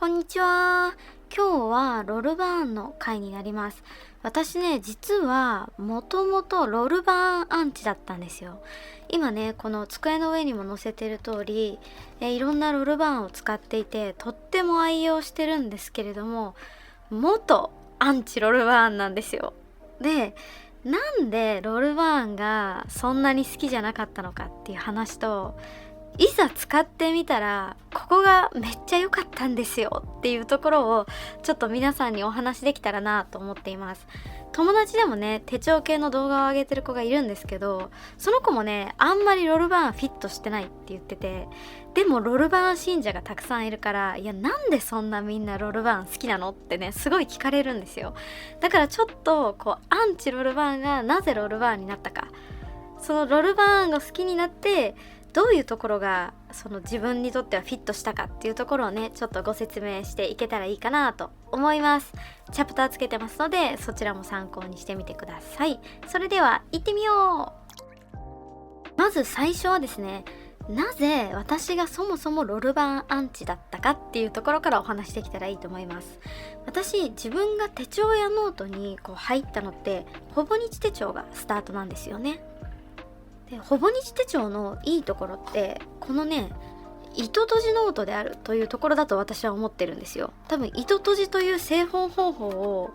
こんにちは。今日はロルバーンの回になります。私ね、実はもともとロルバーンアンチだったんですよ。今ね、この机の上にも載せてる通り、いろんなロルバーンを使っていて、とっても愛用してるんですけれども、元アンチロルバーンなんですよ。で、なんでロルバーンがそんなに好きじゃなかったのかっていう話と、いざ使ってみたらここがめっちゃ良かったんですよっていうところをちょっと皆さんにお話できたらなと思っています。友達でもね、手帳系の動画を上げてる子がいるんですけど、その子もね、あんまりロルバーンフィットしてないって言ってて、でもロルバーン信者がたくさんいるから、いや、なんでそんなみんなロルバーン好きなのってね、すごい聞かれるんですよ。だからちょっとこうアンチロルバーンがなぜロルバーンになったか、そのロルバーンが好きになってどういうところがその自分にとってはフィットしたかっていうところをね、ちょっとご説明していけたらいいかなと思います。チャプターつけてますので、そちらも参考にしてみてください。それでは行ってみよう。まず最初はですね、なぜ私がそもそもロルバーンアンチだったかっていうところからお話しできたらいいと思います。私、自分が手帳やノートにこう入ったのってほぼ日手帳がスタートなんですよね。で、ほぼ日手帳のいいところってこのね、糸閉じノートであるというところだと私は思ってるんですよ。多分糸閉じという製本方法を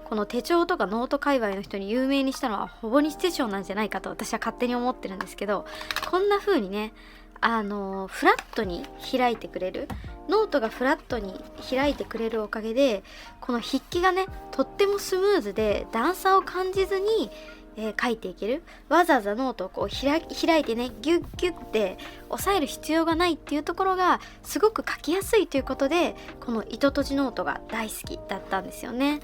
この手帳とかノート界隈の人に有名にしたのはほぼ日手帳なんじゃないかと私は勝手に思ってるんですけど、こんな風にね、フラットに開いてくれる、ノートがフラットに開いてくれるおかげで、この筆記がね、とってもスムーズで段差を感じずに書いていける。わざわざノートをこう開いてね、ギュッギュッて押さえる必要がないっていうところがすごく書きやすいということで、この糸閉じノートが大好きだったんですよね。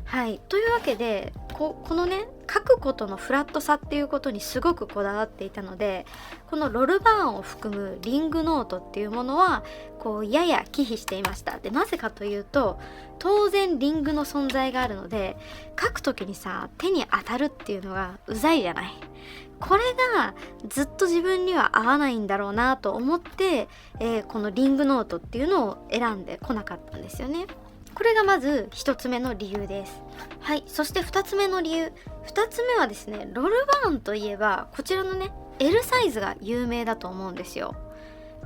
はい、というわけでこのね、書くことのフラットさっていうことにすごくこだわっていたので、このロルバーンを含むリングノートっていうものはこうやや忌避していました。で、なぜかというと、当然リングの存在があるので、書くときにさ、手に当たるっていうのがうざいじゃない。これがずっと自分には合わないんだろうなと思って、このリングノートっていうのを選んでこなかったんですよね。これがまず一つ目の理由です。はい、そして二つ目の理由。二つ目はですね、ロルバーンといえばこちらのね、L サイズが有名だと思うんですよ。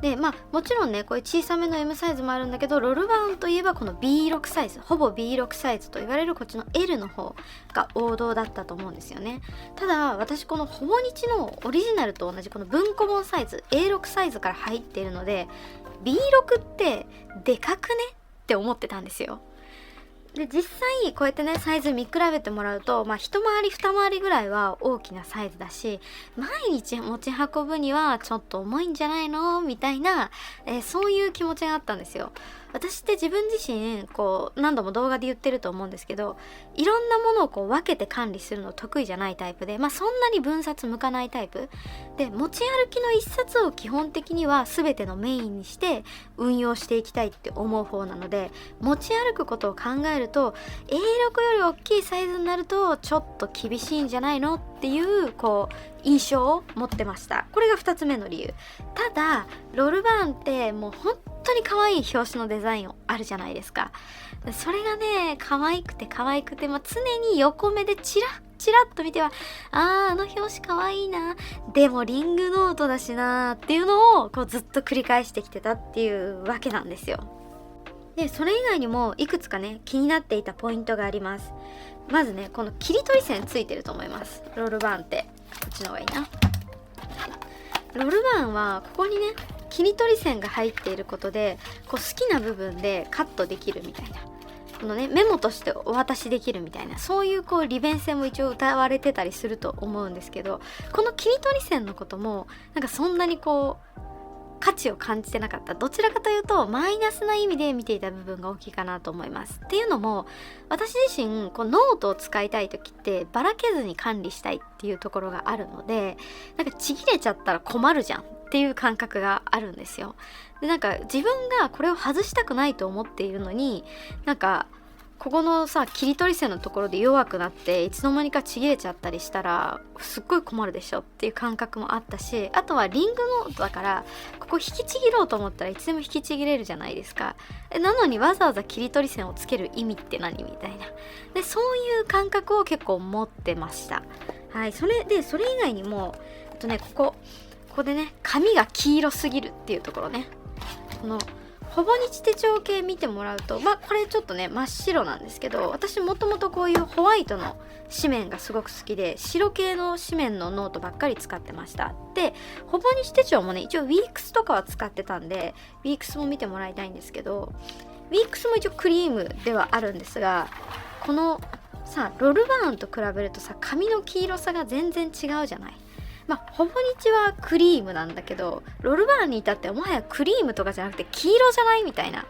で、もちろんね、こういう小さめの M サイズもあるんだけど、ロルバーンといえばこの B6 サイズ、ほぼ B6 サイズと言われるこっちの L の方が王道だったと思うんですよね。ただ私、このほぼ日のオリジナルと同じこの文庫本サイズ A6 サイズから入っているので、 B6 ってでかくねって思ってたんですよ。で、実際こうやってね、サイズ見比べてもらうと、一回り二回りぐらいは大きなサイズだし、毎日持ち運ぶにはちょっと重いんじゃないのみたいな、そういう気持ちがあったんですよ。私って自分自身こう何度も動画で言ってると思うんですけど、いろんなものをこう分けて管理するの得意じゃないタイプで、そんなに分冊向かないタイプで、持ち歩きの一冊を基本的には全てのメインにして運用していきたいって思う方なので、持ち歩くことを考えると A6 より大きいサイズになるとちょっと厳しいんじゃないのっていうこう印象を持ってました。これが2つ目の理由。ただロルバーンってもう本当に可愛い表紙のデザインあるじゃないですか。それがね、可愛くて、常に横目でチラッと見ては、あの表紙可愛いな、でもリングノートだしなっていうのをこうずっと繰り返してきてたっていうわけなんですよ。で、それ以外にもいくつかね、気になっていたポイントがあります。まずね、この切り取り線ついてると思います。ロルバーンってこっちの方がいいな。ロルバーンはここにね、切り取り線が入っていることで、こう好きな部分でカットできるみたいな、このね、メモとしてお渡しできるみたいな、そういうこう利便性も一応謳われてたりすると思うんですけど、この切り取り線のこともなんかそんなにこう価値を感じてなかった。どちらかというとマイナスな意味で見ていた部分が大きいかなと思います。っていうのも、私自身こうノートを使いたい時ってばらけずに管理したいっていうところがあるので、なんかちぎれちゃったら困るじゃんっていう感覚があるんですよ。で、なんか自分がこれを外したくないと思っているのに、なんかここのさ切り取り線のところで弱くなっていつの間にかちぎれちゃったりしたらすっごい困るでしょっていう感覚もあったし、あとはリングノートだからここ引きちぎろうと思ったらいつでも引きちぎれるじゃないですか。なのにわざわざ切り取り線をつける意味って何みたいな。でそういう感覚を結構持ってました。はい、それ以外にもここでね紙が黄色すぎるっていうところね、このほぼ日手帳系見てもらうと、これちょっとね真っ白なんですけど、私もともとこういうホワイトの紙面がすごく好きで白系の紙面のノートばっかり使ってました。でほぼ日手帳もね一応ウィークスとかは使ってたんでウィークスも見てもらいたいんですけど、ウィークスも一応クリームではあるんですが、このさロルバーンと比べるとさ紙の黄色さが全然違うじゃない。ほぼ日はクリームなんだけどロルバーンに至ってはもはやクリームとかじゃなくて黄色じゃないみたいな。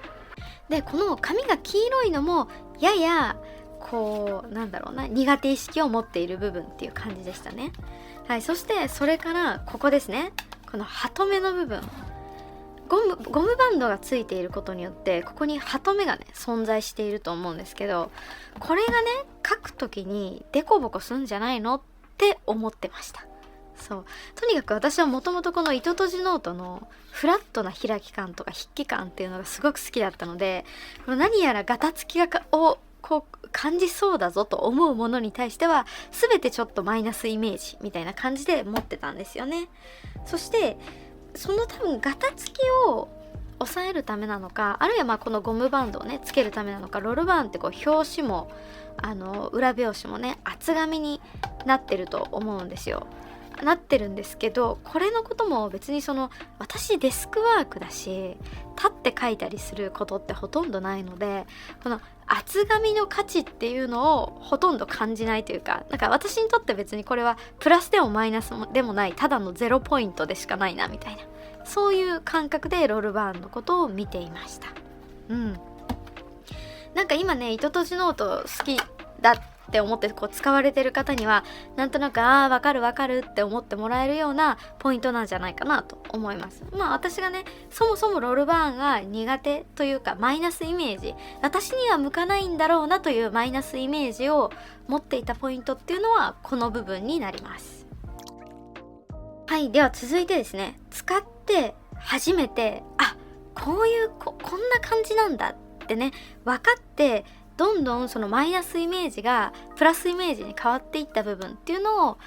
でこの髪が黄色いのもややこう苦手意識を持っている部分っていう感じでしたね。はい、そしてそれからここですね、このハトメの部分、ゴムバンドがついていることによってここにハトメがね存在していると思うんですけど、これがね書くときにデコボコするんじゃないのって思ってました。そうとにかく私はもともとこの糸とじノートのフラットな開き感とか筆記感っていうのがすごく好きだったので、この何やらガタつきをこう感じそうだぞと思うものに対しては全てちょっとマイナスイメージみたいな感じで持ってたんですよね。そしてその多分ガタつきを抑えるためなのか、あるいはこのゴムバンドをねつけるためなのか、ロルバーンってこう表紙も裏表紙もね厚紙になってると思うんですよ。なってるんですけど、これのことも別に私デスクワークだし立って書いたりすることってほとんどないので、この厚紙の価値っていうのをほとんど感じないというか、私にとって別にこれはプラスでもマイナスでもないただの0ポイントでしかないなみたいな、そういう感覚でロールバーンのことを見ていました。今ね糸とじノート好きだって思ってこう使われてる方にはなんとなくわかるって思ってもらえるようなポイントなんじゃないかなと思います。私がねそもそもロールバーンが苦手というかマイナスイメージ、私には向かないんだろうなというマイナスイメージを持っていたポイントっていうのはこの部分になります。はい、では続いてですね、使って初めてこんな感じなんだってね分かってどんどんそのマイナスイメージがプラスイメージに変わっていった部分っていうのを、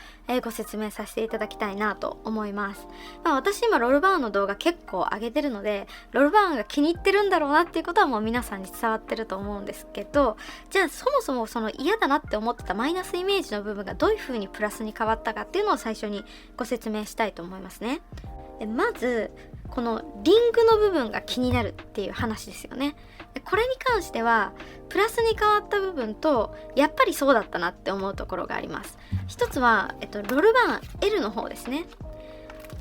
ご説明させていただきたいなと思います。私今ロールバーンの動画結構上げてるのでロールバーンが気に入ってるんだろうなっていうことはもう皆さんに伝わってると思うんですけど、じゃあそもそもその嫌だなって思ってたマイナスイメージの部分がどういう風にプラスに変わったかっていうのを最初にご説明したいと思いますね。でまずこのリングの部分が気になるっていう話ですよね。これに関してはプラスに変わった部分とやっぱりそうだったなって思うところがあります。一つは、ロールバーン L の方ですね。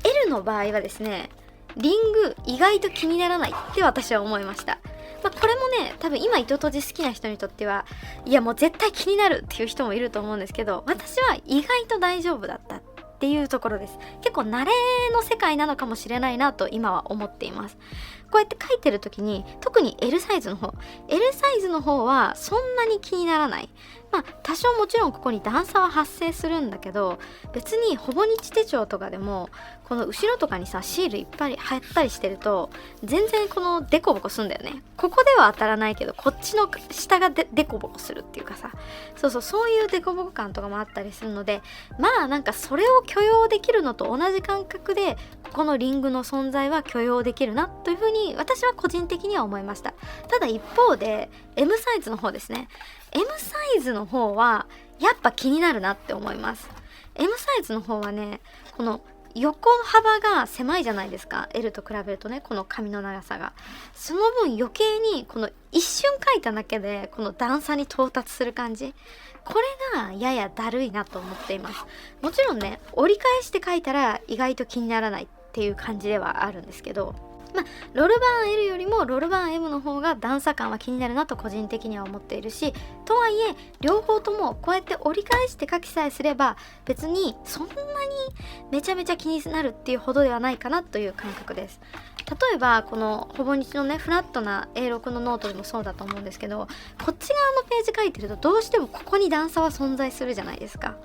L の場合はですねリング意外と気にならないって私は思いました。これもね多分今糸とじ好きな人にとってはいやもう絶対気になるっていう人もいると思うんですけど、私は意外と大丈夫だったっていうところです。結構慣れの世界なのかもしれないなと今は思っています。こうやって書いてる時に特に L サイズの方はそんなに気にならない。多少もちろんここに段差は発生するんだけど、別にほぼ日手帳とかでもこの後ろとかにさシールいっぱい貼ったりしてると全然このデコボコするんだよね。ここでは当たらないけどこっちの下がデコボコするっていうかさ、そういうデコボコ感とかもあったりするので、それを許容できるのと同じ感覚でここのリングの存在は許容できるなというふうに私は個人的には思いました。ただ一方で M サイズの方ですね、M サイズの方はやっぱ気になるなって思います。 M サイズの方はねこの横幅が狭いじゃないですか、 L と比べるとね、この髪の長さが。その分余計にこの一瞬描いただけでこの段差に到達する感じ、これがややだるいなと思っています。もちろんね折り返して描いたら意外と気にならないっっていう感じではあるんですけど、ロルバーン L よりもロルバーン M の方が段差感は気になるなと個人的には思っているし、とはいえ両方ともこうやって折り返して書きさえすれば別にそんなにめちゃめちゃ気になるっていうほどではないかなという感覚です。例えばこのほぼ日のねフラットな A6 のノートでもそうだと思うんですけど、こっち側のページ書いてるとどうしてもここに段差は存在するじゃないですか。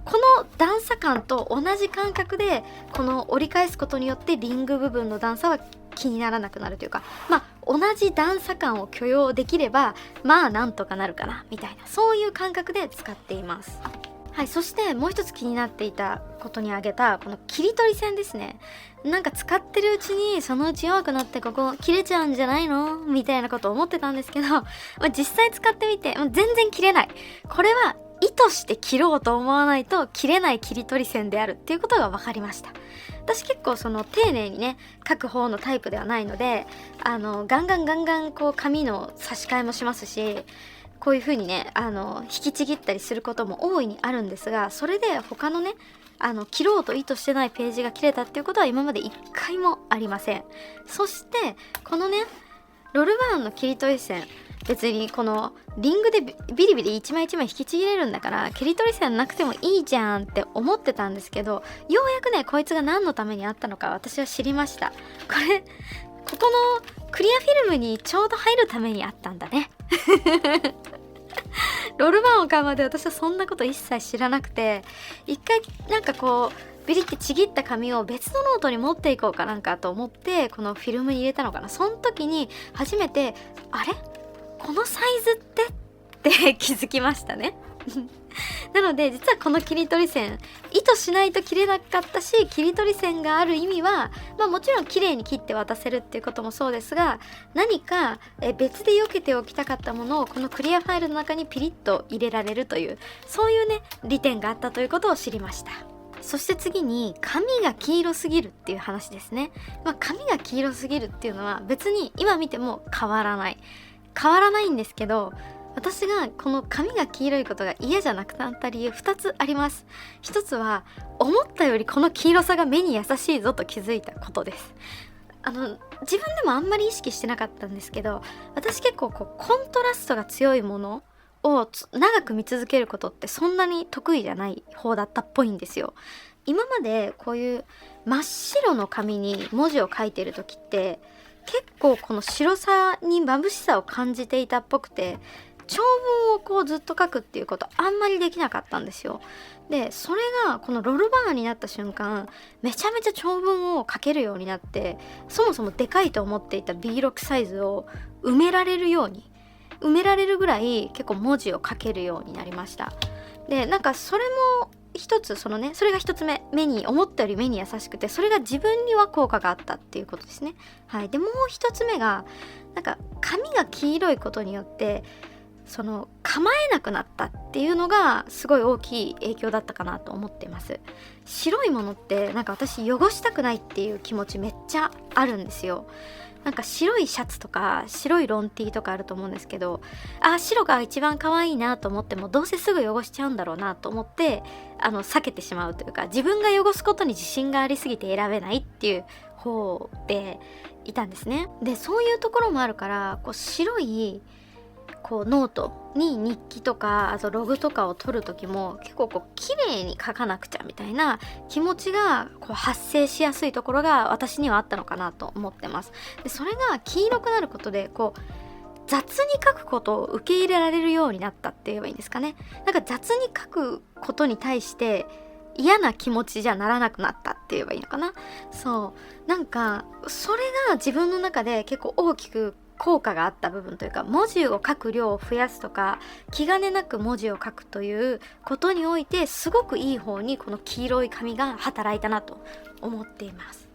この段差感と同じ感覚でこの折り返すことによってリング部分の段差は気にならなくなるというか、同じ段差感を許容できればなんとかなるかなみたいな、そういう感覚で使っています。はい、そしてもう一つ気になっていたことに挙げたこの切り取り線ですね。なんか使ってるうちにそのうち弱くなってここ切れちゃうんじゃないのみたいなことを思ってたんですけど、実際使ってみて全然切れない。これは意図して切ろうと思わないと切れない切り取り線であるっていうことが分かりました。私結構その丁寧にね書く方のタイプではないので、ガンガンこう紙の差し替えもしますし、こういう風にね引きちぎったりすることも大いにあるんですが、それで他のね切ろうと意図してないページが切れたっていうことは今まで一回もありません。そしてこのねロルバーンの切り取り線、別にこのリングでビリビリ一枚一枚引きちぎれるんだから切り取り線なくてもいいじゃんって思ってたんですけど、ようやくねこいつが何のためにあったのか私は知りました。ここのクリアフィルムにちょうど入るためにあったんだねロルバーンを買うまで私はそんなこと一切知らなくて、一回なんかこうビリってちぎった紙を別のノートに持っていこうかなんかと思ってこのフィルムに入れたのかな。その時に初めてあれこのサイズって気づきましたねなので実はこの切り取り線意図しないと切れなかったし、切り取り線がある意味はもちろん綺麗に切って渡せるっていうこともそうですが、何か別で避けておきたかったものをこのクリアファイルの中にピリッと入れられるという、そういうね利点があったということを知りました。そして次に紙が黄色すぎるっていう話ですね。紙が黄色すぎるっていうのは別に今見ても変わらないんですけど、私がこの髪が黄色いことが嫌じゃなくなった理由2つあります。1つは思ったよりこの黄色さが目に優しいぞと気づいたことです。自分でもあんまり意識してなかったんですけど、私結構コントラストが強いものを長く見続けることってそんなに得意じゃない方だったっぽいんですよ。今までこういう真っ白の紙に文字を書いてる時って結構この白さに眩しさを感じていたっぽくて、長文をずっと書くっていうことあんまりできなかったんですよ。でそれがこのロルバーンになった瞬間めちゃめちゃ長文を書けるようになって、そもそもでかいと思っていた B6 サイズを埋められるぐらい結構文字を書けるようになりました。でなんかそれも一つそれが一つ目、思ったより目に優しくて、それが自分には効果があったっていうことですね。はい。でもう一つ目がなんか髪が黄色いことによって構えなくなったっていうのがすごい大きい影響だったかなと思っています。白いものってなんか私汚したくないっていう気持ちめっちゃあるんですよ。なんか白いシャツとか白いロンティーとかあると思うんですけど、白が一番可愛いなと思ってもどうせすぐ汚しちゃうんだろうなと思って避けてしまうというか、自分が汚すことに自信がありすぎて選べないっていう方でいたんですね。でそういうところもあるから白いノートに日記とかあとログとかを取る時も結構綺麗に書かなくちゃみたいな気持ちが発生しやすいところが私にはあったのかなと思ってます。でそれが黄色くなることで雑に書くことを受け入れられるようになったって言えばいいんですかね。なんか雑に書くことに対して嫌な気持ちじゃならなくなったって言えばいいのかな。そうなんかそれが自分の中で結構大きく効果があった部分というか、文字を書く量を増やすとか気兼ねなく文字を書くということにおいてすごくいい方にこの黄色い紙が働いたなと思っています。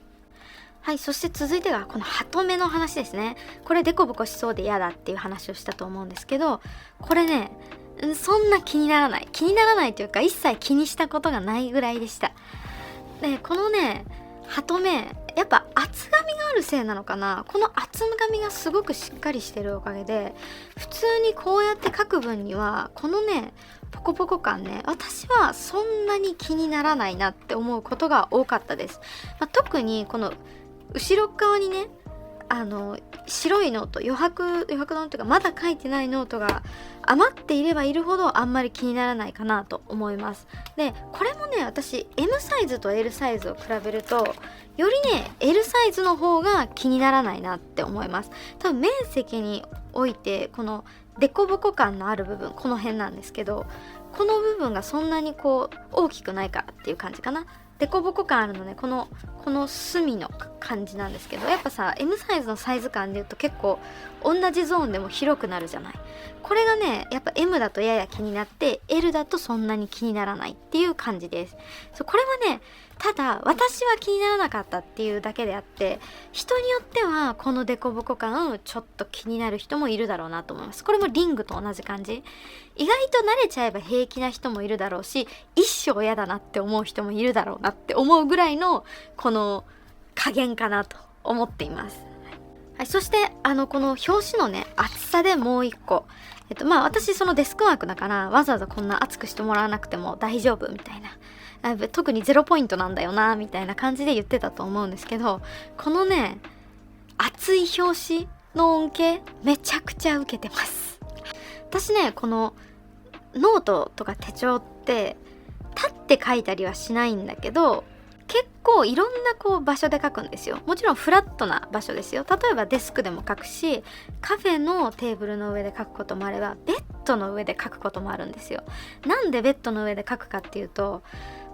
はい。そして続いてはこのハトメの話ですね。これデコボコしそうで嫌だっていう話をしたと思うんですけど、これねそんな気にならないというか一切気にしたことがないぐらいでした。でこのねハトメやっぱ厚紙があるせいなのかな、この厚紙がすごくしっかりしてるおかげで、普通にこうやって書く分にはこのねポコポコ感ね、私はそんなに気にならないなって思うことが多かったです。特にこの後ろ側にね白いノート、余白ノートがまだ書いてないノートが余っていればいるほどあんまり気にならないかなと思います。でこれもね、私 M サイズと L サイズを比べるとよりね L サイズの方が気にならないなって思います。多分面積においてこのデコボコ感のある部分、この辺なんですけど、この部分がそんなにこう大きくないからっていう感じかな。デコボコ感あるのね、この隅の感じなんですけど、やっぱさ M サイズのサイズ感で言うと結構同じゾーンでも広くなるじゃない。これがねやっぱ M だとやや気になって L だとそんなに気にならないっていう感じです。これはね、ただ私は気にならなかったっていうだけであって、人によってはこのデコボコ感ちょっと気になる人もいるだろうなと思います。これもリングと同じ感じ、意外と慣れちゃえば平気な人もいるだろうし、一生嫌だなって思う人もいるだろうなって思うぐらいのこの加減かなと思っています。はい、そしてこの表紙のね厚さでもう一個、私そのデスクワークだからわざわざこんな厚くしてもらわなくても大丈夫みたいな、特に0ポイントなんだよなみたいな感じで言ってたと思うんですけど、このね厚い表紙の恩恵めちゃくちゃ受けてます。私ねこのノートとか手帳って立って書いたりはしないんだけど、結構いろんなこう場所で書くんですよ。もちろんフラットな場所ですよ。例えばデスクでも書くし、カフェのテーブルの上で書くこともあれば、ベッドの上で書くこともあるんですよ。なんでベッドの上で書くかっていうと、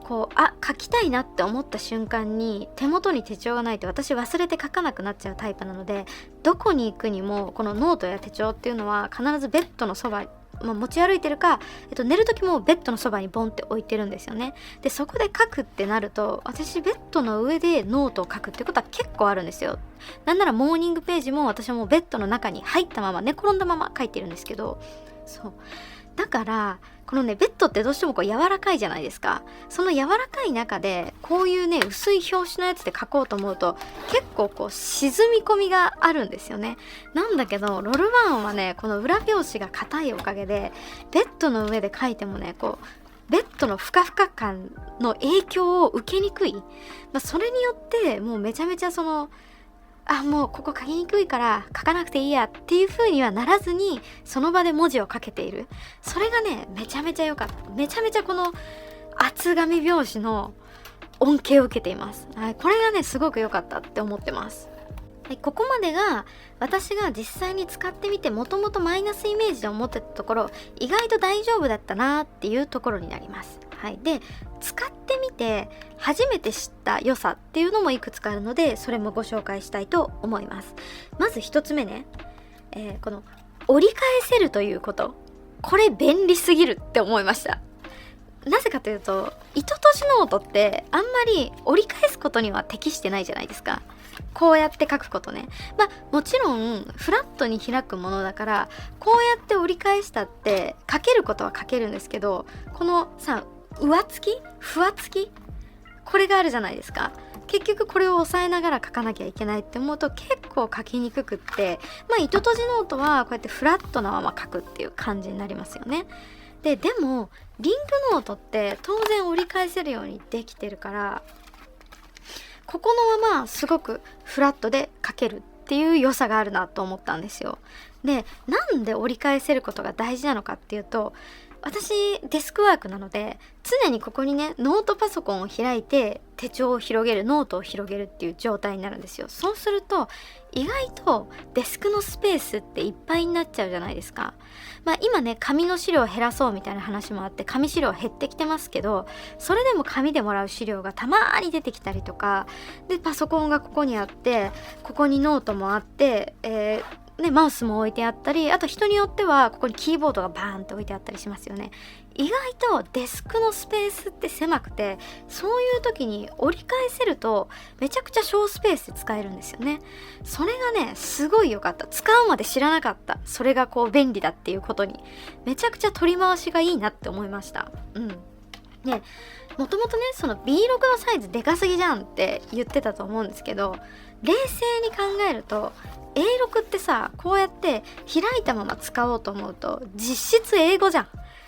こう書きたいなって思った瞬間に手元に手帳がないと私忘れて書かなくなっちゃうタイプなので、どこに行くにもこのノートや手帳っていうのは必ずベッドのそば、持ち歩いてるか、寝る時もベッドのそばにボンって置いてるんですよね。でそこで書くってなると、私ベッドの上でノートを書くってことは結構あるんですよ。なんならモーニングページも私はもうベッドの中に入ったまま寝転んだまま書いてるんですけど、そうだからこのねベッドってどうしてもこう柔らかいじゃないですか。その柔らかい中でこういうね薄い表紙のやつで書こうと思うと結構こう沈み込みがあるんですよね。なんだけどロルバーンはねこの裏表紙が硬いおかげでベッドの上で書いてもねこうベッドのふかふか感の影響を受けにくい、それによってもうめちゃめちゃもうここ書きにくいから書かなくていいやっていう風にはならずに、その場で文字を書けている。それがねめちゃめちゃ良かった。めちゃめちゃこの厚紙表紙の恩恵を受けています。はい、これがねすごく良かったって思ってます。はい、ここまでが私が実際に使ってみてもともとマイナスイメージで思ってたところ、意外と大丈夫だったなっていうところになります。はい、で使ってみて初めて知った良さっていうのもいくつかあるので、それもご紹介したいと思います。まず一つ目ね、この折り返せるということ、これ便利すぎるって思いました。なぜかというと糸閉じノートってあんまり折り返すことには適してないじゃないですか。こうやって書くことね。もちろんフラットに開くものだからこうやって折り返したって書けることは書けるんですけど、このさ上付きふわ付きこれがあるじゃないですか。結局これを押さえながら書かなきゃいけないって思うと結構書きにくくって、糸閉じノートはこうやってフラットなまま書くっていう感じになりますよね。でもリングノートって当然折り返せるようにできてるから、ここのまますごくフラットで書けるっていう良さがあるなと思ったんですよ。でなんで折り返せることが大事なのかっていうと、私デスクワークなので常にここにねノートパソコンを開いて手帳を広げる、ノートを広げるっていう状態になるんですよ。そうすると意外とデスクのスペースっていっぱいになっちゃうじゃないですか。今ね紙の資料を減らそうみたいな話もあって紙資料減ってきてますけど、それでも紙でもらう資料がたまに出てきたりとかで、パソコンがここにあってここにノートもあって、マウスも置いてあったり、あと人によってはここにキーボードがバーンと置いてあったりしますよね。意外とデスクのスペースって狭くて、そういう時に折り返せるとめちゃくちゃ小スペースで使えるんですよね。それがねすごい良かった。使うまで知らなかった。それがこう便利だっていうことにめちゃくちゃ取り回しがいいなって思いました。でもともとねその B6 のサイズでかすぎじゃんって言ってたと思うんですけど、冷静に考えると A6 ってさ、こうやって開いたまま使おうと思うと実質英語じゃん。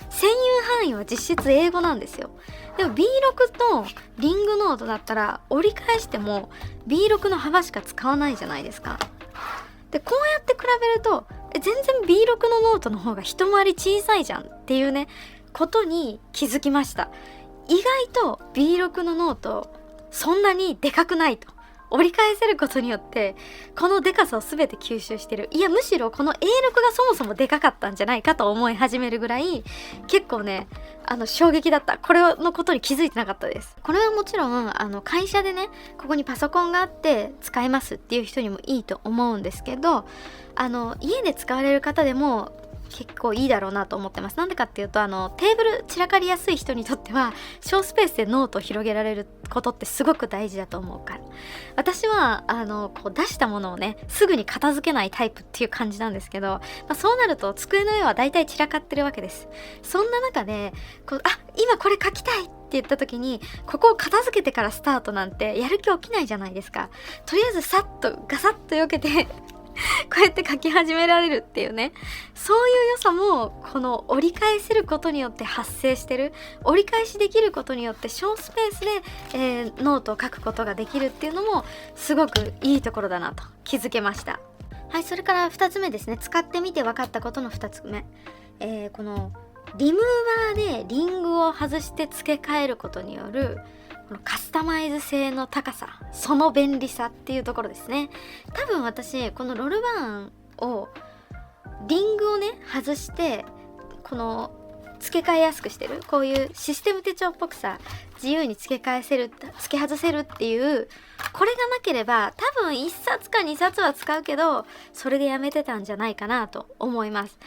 占有範囲は実質英語なんですよ。でも B6 とリングノートだったら折り返しても B6 の幅しか使わないじゃないですか。でこうやって比べると全然 B6 のノートの方が一回り小さいじゃんっていうねことに気づきました。意外と B6 のノートそんなにでかくないと。折り返せることによってこのでかさを全て吸収してる。いやむしろこの A6 がそもそもでかかったんじゃないかと思い始めるぐらい結構ね衝撃だった。これのことに気づいてなかったです。これはもちろん会社でねここにパソコンがあって使えますっていう人にもいいと思うんですけど、家で使われる方でも結構いいだろうなと思ってます。なんでかっていうとテーブル散らかりやすい人にとっては小スペースでノートを広げられることってすごく大事だと思うから。私はこう出したものをねすぐに片付けないタイプっていう感じなんですけど、そうなると机の上はだいたい散らかってるわけです。そんな中で今これ書きたいって言った時にここを片付けてからスタートなんてやる気起きないじゃないですか。とりあえずさっとガサッと避けてこうやって書き始められるっていうね、そういう良さもこの折り返せることによって発生してる。折り返しできることによって小スペースで、ノートを書くことができるっていうのもすごくいいところだなと気づけました。はい、それから2つ目ですね。使ってみて分かったことの2つ目、このリムーバーでリングを外して付け替えることによるこのカスタマイズ性の高さ、その便利さっていうところですね。多分私このロルバーンをリングをね外してこの付け替えやすくしてる、こういうシステム手帳っぽくさ自由に付け替えせる付け外せるっていうこれがなければ多分1冊か2冊は使うけどそれでやめてたんじゃないかなと思います。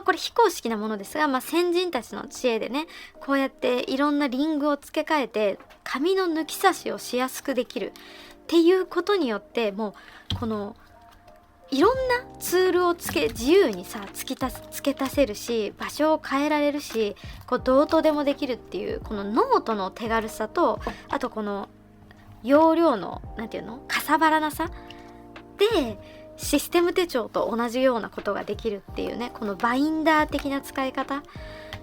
これ非公式なものですが、先人たちの知恵でねこうやっていろんなリングを付け替えて紙の抜き差しをしやすくできるっていうことによって、もうこのいろんなツールを自由にさ付け足せるし場所を変えられるしこうどうとでもできるっていうこのノートの手軽さと、あとこの容量のなんていうのかさばらなさでシステム手帳と同じようなことができるっていうね、このバインダー的な使い方、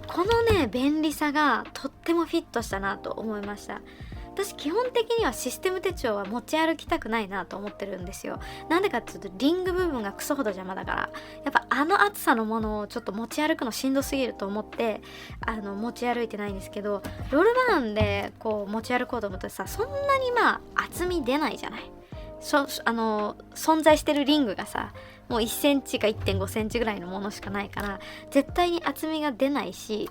このね便利さがとってもフィットしたなと思いました。私基本的にはシステム手帳は持ち歩きたくないなと思ってるんですよ。なんでかっていうとリング部分がクソほど邪魔だから、やっぱ厚さのものをちょっと持ち歩くのしんどすぎると思って持ち歩いてないんですけど、ロールバーンでこう持ち歩こうと思ってさ、そんなに厚み出ないじゃない。存在してるリングがさもう1センチか 1.5 センチぐらいのものしかないから絶対に厚みが出ないし、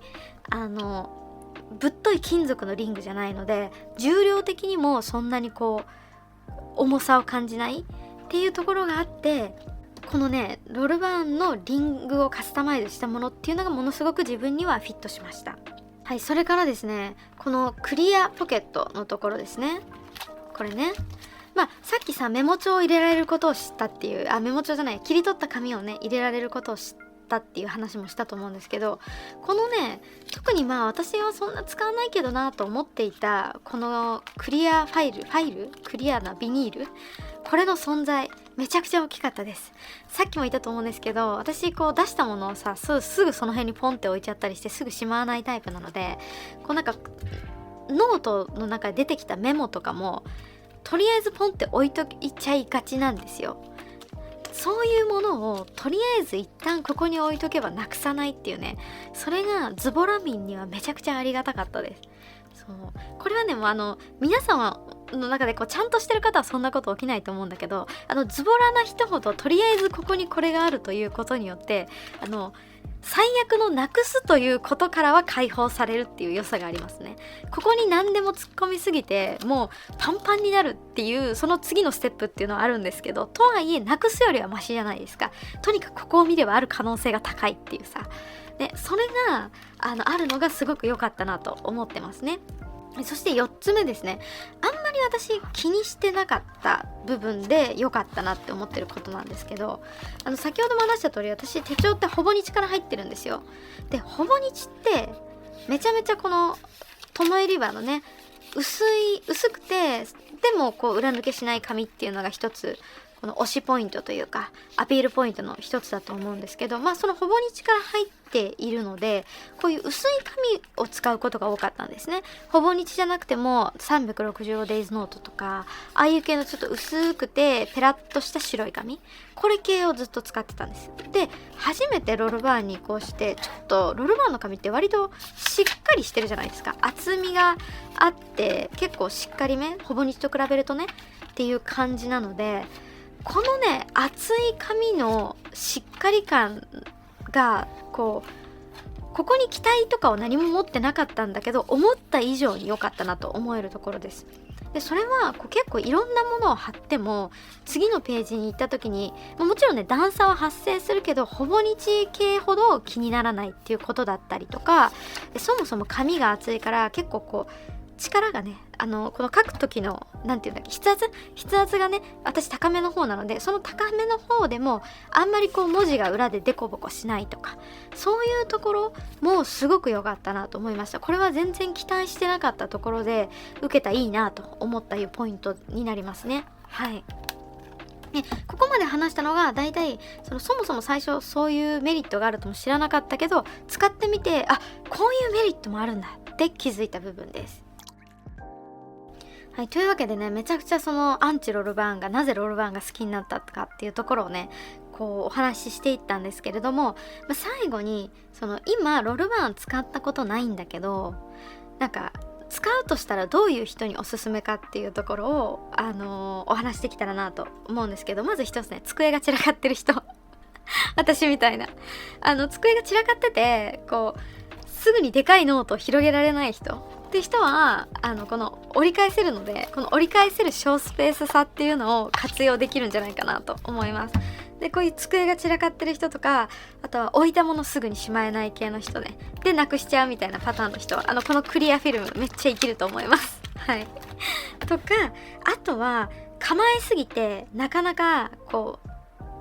ぶっとい金属のリングじゃないので重量的にもそんなにこう重さを感じないっていうところがあって、このねロルバーンのリングをカスタマイズしたものっていうのがものすごく自分にはフィットしました。はい、それからですね、このクリアポケットのところですね。これねさっきさメモ帳を入れられることを知ったっていう、メモ帳じゃない、切り取った紙をね入れられることを知ったっていう話もしたと思うんですけど、このね特に私はそんな使わないけどなと思っていたこのクリアファイルクリアなビニール、これの存在めちゃくちゃ大きかったです。さっきも言ったと思うんですけど、私こう出したものをさすぐその辺にポンって置いちゃったりしてすぐしまわないタイプなので、こうなんかノートの中で出てきたメモとかもとりあえずポンって置いといちゃいがちなんですよ。そういうものをとりあえず一旦ここに置いとけばなくさないっていうね、それがズボラ民にはめちゃくちゃありがたかったです。そうこれはねもう皆様の中でこうちゃんとしてる方はそんなこと起きないと思うんだけど、ズボラな人ほどとりあえずここにこれがあるということによって最悪のなくすということからは解放されるっていう良さがありますね。ここに何でも突っ込みすぎてもうパンパンになるっていうその次のステップっていうのはあるんですけど、とはいえなくすよりはマシじゃないですか。とにかくここを見ればある可能性が高いっていうさ、でそれがあるのがすごく良かったなと思ってますね。そして4つ目ですね、あんまり私気にしてなかった部分で良かったなって思ってることなんですけど、先ほども話した通り私手帳ってほぼ日から入ってるんですよ。でほぼ日ってめちゃめちゃこのトモエリバーのね薄くてでもこう裏抜けしない紙っていうのが一つこの推しポイントというかアピールポイントの一つだと思うんですけど、そのほぼ日から入っているのでこういう薄い紙を使うことが多かったんですね。ほぼ日じゃなくても365 days ノートとかああいう系のちょっと薄くてペラッとした白い紙、これ系をずっと使ってたんです。で初めてロールバーンに移行してちょっとロールバーンの紙って割としっかりしてるじゃないですか。厚みがあって結構しっかりめ、ほぼ日と比べるとねっていう感じなので、このね厚い紙のしっかり感がここに期待とかを何も持ってなかったんだけど思った以上に良かったなと思えるところです。でそれは結構いろんなものを貼っても次のページに行った時にもちろんね段差は発生するけどほぼ日系ほど気にならないっていうことだったりとか、そもそも紙が厚いから結構力がねこの書く時のなんていうんだっけ筆圧がね私高めの方なので、その高めの方でもあんまり文字が裏でデコボコしないとかそういうところもすごく良かったなと思いました。これは全然期待してなかったところで受けたいいなと思ったいうポイントになりますね。はい。ここまで話したのがだいたいそもそも最初そういうメリットがあるとも知らなかったけど使ってみてこういうメリットもあるんだって気づいた部分です。はい、というわけでねめちゃくちゃアンチロルバーンがなぜロルバーンが好きになったかっていうところをねお話ししていったんですけれども、最後に今ロルバーン使ったことないんだけどなんか使うとしたらどういう人におすすめかっていうところを、お話しできたらなと思うんですけど、まず一つね机が散らかってる人私みたいな机が散らかっててすぐにでかいノートを広げられない人って人はこの折り返せるのでこの折り返せる小スペース差っていうのを活用できるんじゃないかなと思います。でこういう机が散らかってる人とかあとは置いたものすぐにしまえない系の人ねでなくしちゃうみたいなパターンの人はこのクリアフィルムめっちゃ生きると思いますはいとかあとは構えすぎてなかなか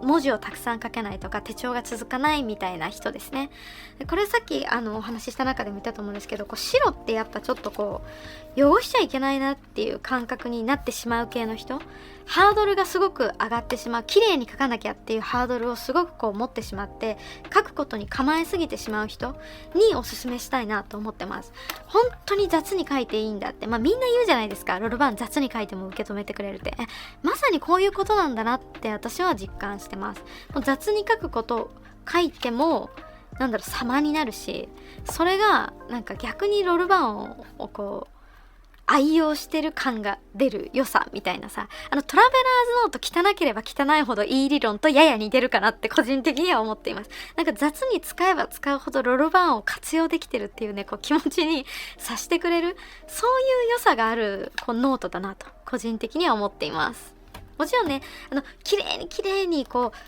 文字をたくさん書けないとか手帳が続かないみたいな人ですね。でこれさっきお話しした中でも言ったと思うんですけど白ってやっぱちょっと汚しちゃいけないなっていう感覚になってしまう系の人、ハードルがすごく上がってしまう、綺麗に書かなきゃっていうハードルをすごく持ってしまって書くことに構えすぎてしまう人におすすめしたいなと思ってます。本当に雑に書いていいんだってみんな言うじゃないですか。ロルバーン雑に書いても受け止めてくれるってまさにこういうことなんだなって私は実感してます。もう雑に書くこと書いても様になるし、それが逆にロルバーンを愛用してる感が出る良さみたいなさ、トラベラーズノート汚ければ汚いほどいい理論とやや似てるかなって個人的には思っています。雑に使えば使うほどロルバーンを活用できてるっていうね気持ちにさしてくれる、そういう良さがあるノートだなと個人的には思っています。もちろんね綺麗に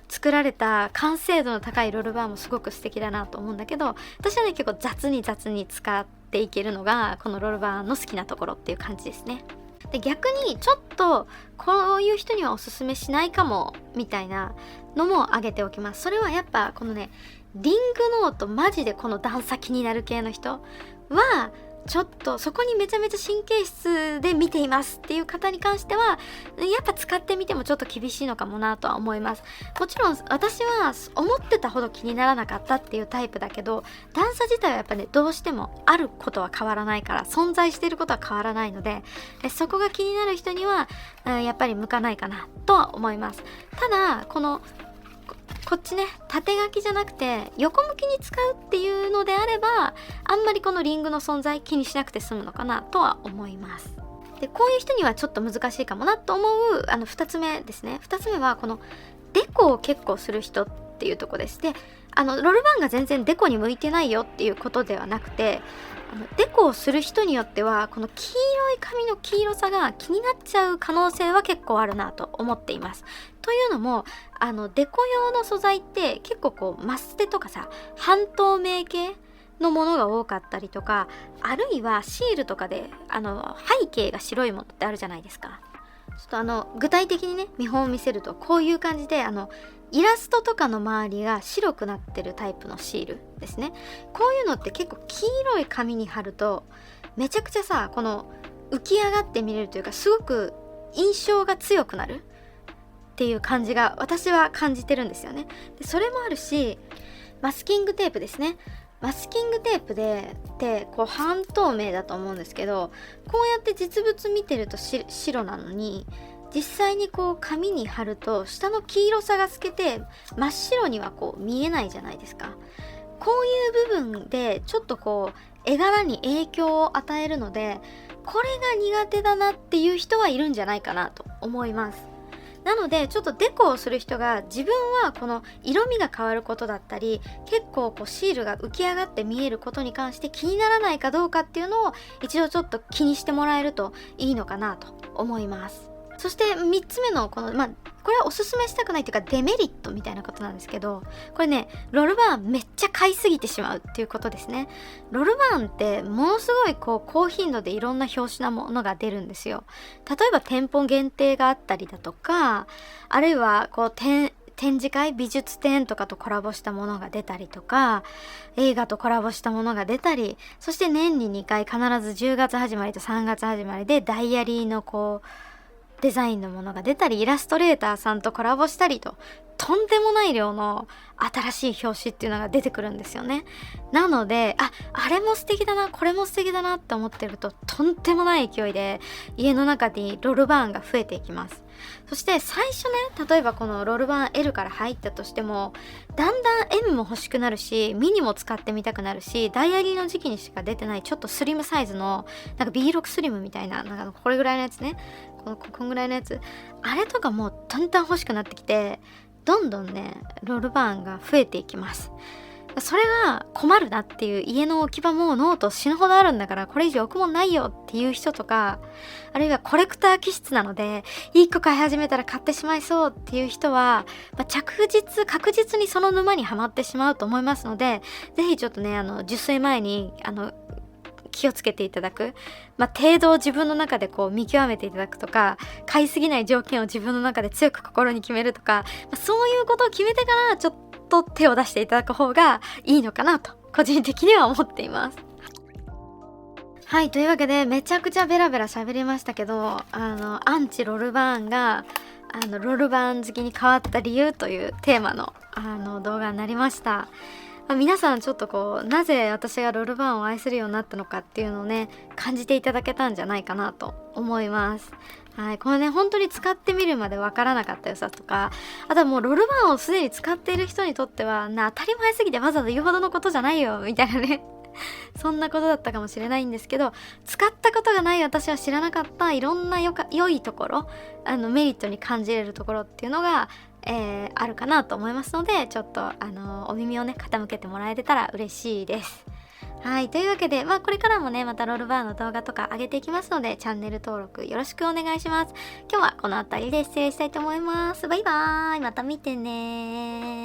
作られた完成度の高いロールバーンもすごく素敵だなと思うんだけど、私はね結構雑に使っていけるのがこのロールバーンの好きなところっていう感じですね。で逆にちょっとこういう人にはおすすめしないかもみたいなのも挙げておきます。それはやっぱこのねリングノートマジでこの段差気になる系の人はちょっとそこにめちゃめちゃ神経質で見ていますっていう方に関してはやっぱ使ってみてもちょっと厳しいのかもなとは思います。もちろん私は思ってたほど気にならなかったっていうタイプだけど、段差自体はやっぱねどうしてもあることは変わらないから存在していることは変わらないのでそこが気になる人にはやっぱり向かないかなとは思います。ただこっちね縦書きじゃなくて横向きに使うっていうのであればあんまりこのリングの存在気にしなくて済むのかなとは思います。でこういう人にはちょっと難しいかもなと思う2つ目ですね。2つ目はこのデコを結構する人っていうとこです。でロルバーンが全然デコに向いてないよっていうことではなくてデコをする人によってはこの黄色い紙の黄色さが気になっちゃう可能性は結構あるなと思っています。というのもデコ用の素材って結構マステとかさ半透明系のものが多かったりとか、あるいはシールとかで背景が白いものってあるじゃないですか。ちょっと具体的にね見本を見せるとこういう感じでイラストとかの周りが白くなってるタイプのシールですね。こういうのって結構黄色い紙に貼るとめちゃくちゃさこの浮き上がって見れるというかすごく印象が強くなるっていう感じが私は感じてるんですよね。でそれもあるしマスキングテープですね。マスキングテープってこう半透明だと思うんですけど、こうやって実物見てると白なのに実際にこう紙に貼ると下の黄色さが透けて真っ白にはこう見えないじゃないですか。こういう部分でちょっとこう絵柄に影響を与えるので、これが苦手だなっていう人はいるんじゃないかなと思います。なのでちょっとデコをする人が自分はこの色味が変わることだったり結構こうシールが浮き上がって見えることに関して気にならないかどうかっていうのを一度ちょっと気にしてもらえるといいのかなと思います。そして3つ目のこれはおすすめしたくないというかデメリットみたいなことなんですけど、これねロルバーンめっちゃ買いすぎてしまうっていうことですね。ロルバーンってものすごいこう高頻度でいろんな表紙なものが出るんですよ。例えば店舗限定があったりだとか、あるいはこう展示会美術展とかとコラボしたものが出たりとか、映画とコラボしたものが出たり、そして年に2回必ず10月始まりと3月始まりでダイアリーのこうデザインのものが出たり、イラストレーターさんとコラボしたりと、とんでもない量の新しい表紙っていうのが出てくるんですよね。なのであれも素敵だなこれも素敵だなって思ってるととんでもない勢いで家の中にロールバーンが増えていきます。そして最初ね、例えばこのロールバーン L から入ったとしてもだんだん M も欲しくなるしミニも使ってみたくなるし、ダイアリーの時期にしか出てないちょっとスリムサイズのなんか B6 スリムみたいな、なんかこれぐらいのやつね、こんぐらいのやつ、あれとかもうだんだん欲しくなってきて、どんどんねロールバーンが増えていきます。それが困るなっていう、家の置き場もノート死ぬほどあるんだからこれ以上置くもんないよっていう人とか、あるいはコレクター気質なので1個買い始めたら買ってしまいそうっていう人は、確実にその沼にはまってしまうと思いますので、ぜひちょっとね受水前に気をつけていただく、程度を自分の中でこう見極めていただくとか、買いすぎない条件を自分の中で強く心に決めるとか、そういうことを決めてからちょっと手を出していただく方がいいのかなと個人的には思っています。はい、というわけでめちゃくちゃベラベラ喋りましたけど、アンチロルバーンがロルバーン好きに変わった理由というテーマの動画になりました。皆さんちょっとこうなぜ私がロルバーンを愛するようになったのかっていうのをね感じていただけたんじゃないかなと思います。はい、これね本当に使ってみるまでわからなかった良さとか、あとはもうロルバーンをすでに使っている人にとっては当たり前すぎてわざわざ言うほどのことじゃないよみたいなねそんなことだったかもしれないんですけど、使ったことがない私は知らなかったいろんな良いところ、メリットに感じれるところっていうのがあるかなと思いますので、ちょっとお耳をね傾けてもらえてたら嬉しいです。はい、というわけでこれからもねまたロールバーンの動画とか上げていきますのでチャンネル登録よろしくお願いします。今日はこの辺りで失礼したいと思います。バイバーイ、また見てね。